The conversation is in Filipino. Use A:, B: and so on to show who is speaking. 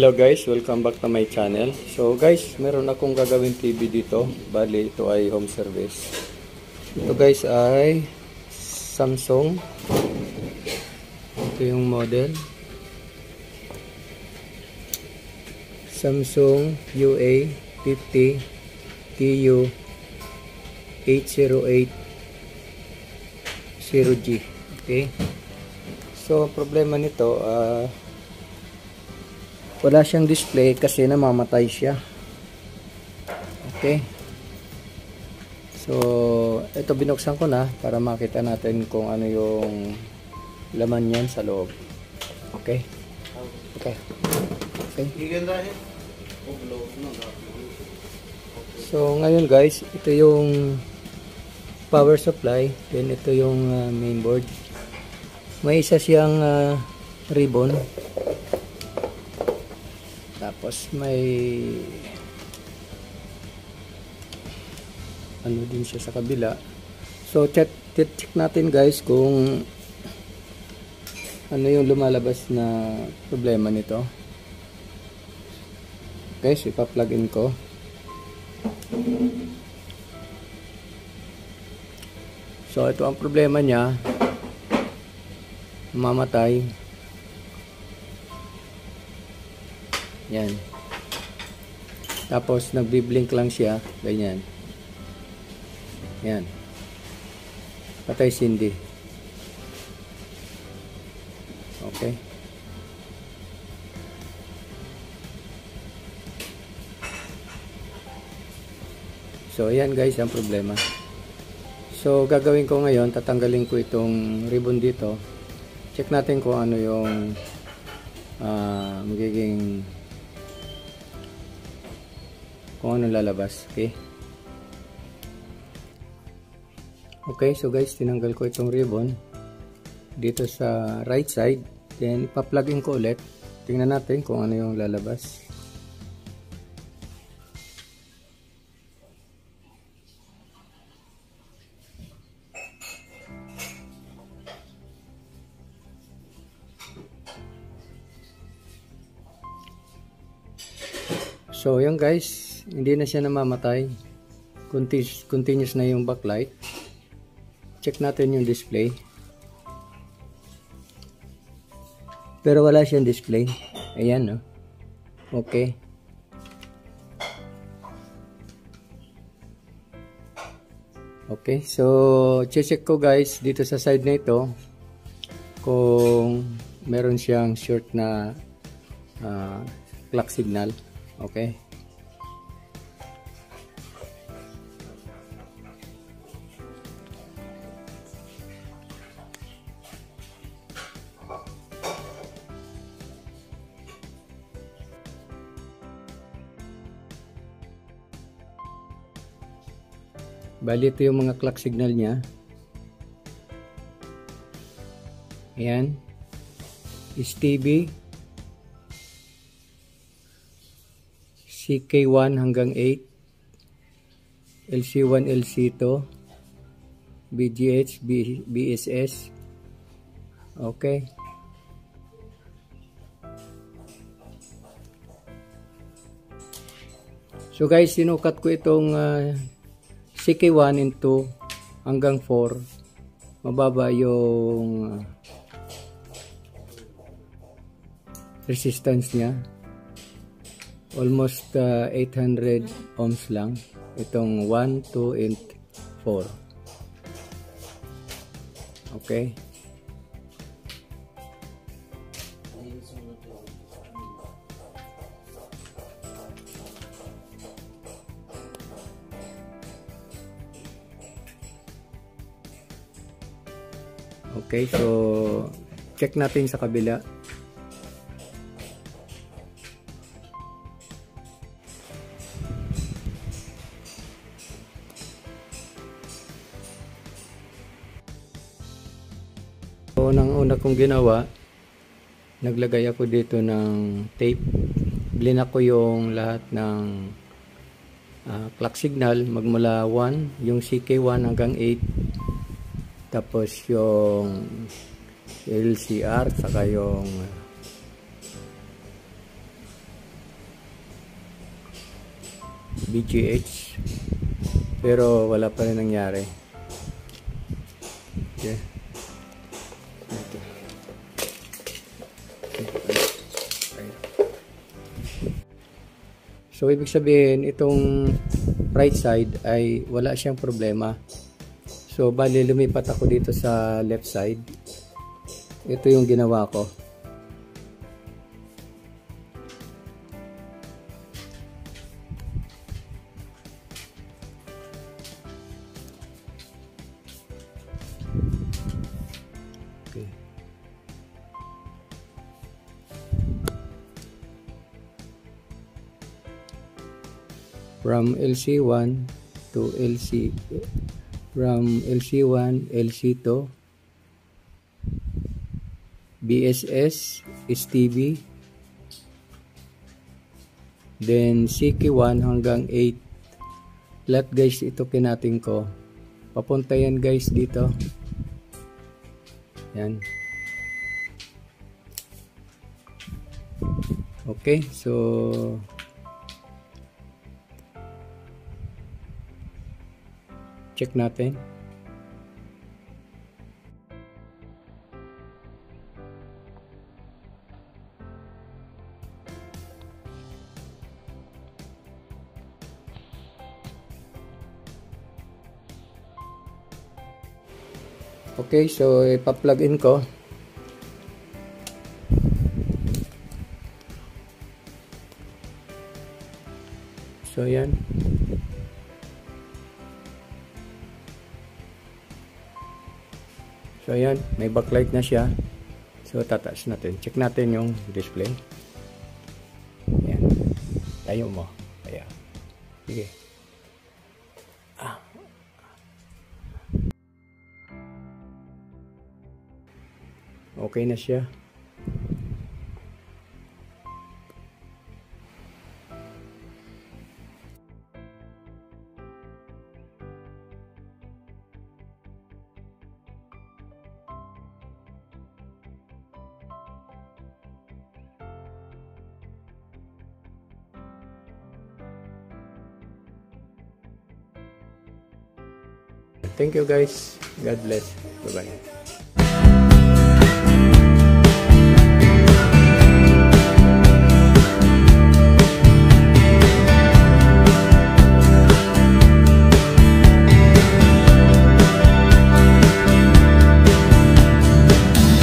A: Hello guys, welcome back to my channel. So guys, meron akong gagawin TV dito. Bali, ito ay home service. Ito guys ay Samsung. Ito yung model. Samsung UA50 TU 8080G. Okay. So, problema nito, wala siyang display kasi namamatay siya. Okay. So, ito binuksan ko na para makita natin kung ano yung laman niyan sa loob. Okay. Okay. Okay. So, ngayon guys, ito yung power supply. Then, ito yung main board. May isa siyang ribbon. Tapos may ano din siya sa kabila. So check natin guys kung ano yung lumalabas na problema nito. Okay, so ipa-plug in ko. So ito ang problema niya. Mamatay. Yan. Tapos nagbi-blink lang siya, ganyan. Yan. Patay sindi. Okay. So ayan guys ang problema. So gagawin ko ngayon, tatanggalin ko itong ribbon dito. Check natin kung ano yung magiging kung ano lalabas. Okay. Okay, so guys, tinanggal ko itong ribbon dito sa right side. Then ipa-plug in ko ulit. Tingnan natin kung ano yung lalabas. So, yan guys, hindi na siya namamatay. Continuous na yung backlight. Check natin yung display. Pero wala siyang display. Ayan, no? Okay. Okay, so check ko guys dito sa side na ito kung meron siyang short na clock signal. Okay. Bali ito yung mga clock signal niya. Ayan. STB CK1 hanggang 8, LC1, LC2, BGH, BSS. Okay. So guys, sinukat ko itong CK1 into hanggang 4. Mababa yung resistance niya. Almost 800 ohms lang. Itong 1, 2, and 4. Okay. Okay, so check natin sa kabila. So, nang una kong ginawa, naglagay ako dito ng tape. Blinak ko yung lahat ng clock signal magmula 1, yung CK1 hanggang 8. Tapos yung LCR, saka yung BGH, pero wala pa rin nangyari. Okay. So ibig sabihin itong right side ay wala siyang problema. So bali lumipat ako dito sa left side. Ito yung ginawa ko. Okay. From LC1 to from LC1, LC2, BSS, STB, then CK1 hanggang 8. Lahat guys, ito kinating ko. Papunta yan guys dito. Yan. Okay, so check natin. Okay, so ipa-plug in ko. So yan. So ayan, may backlight na siya. So tataas natin. Check natin yung display. Ayan. Tayo mo. Ayan. Sige. Okay na siya. Thank you guys. God bless. Bye-bye.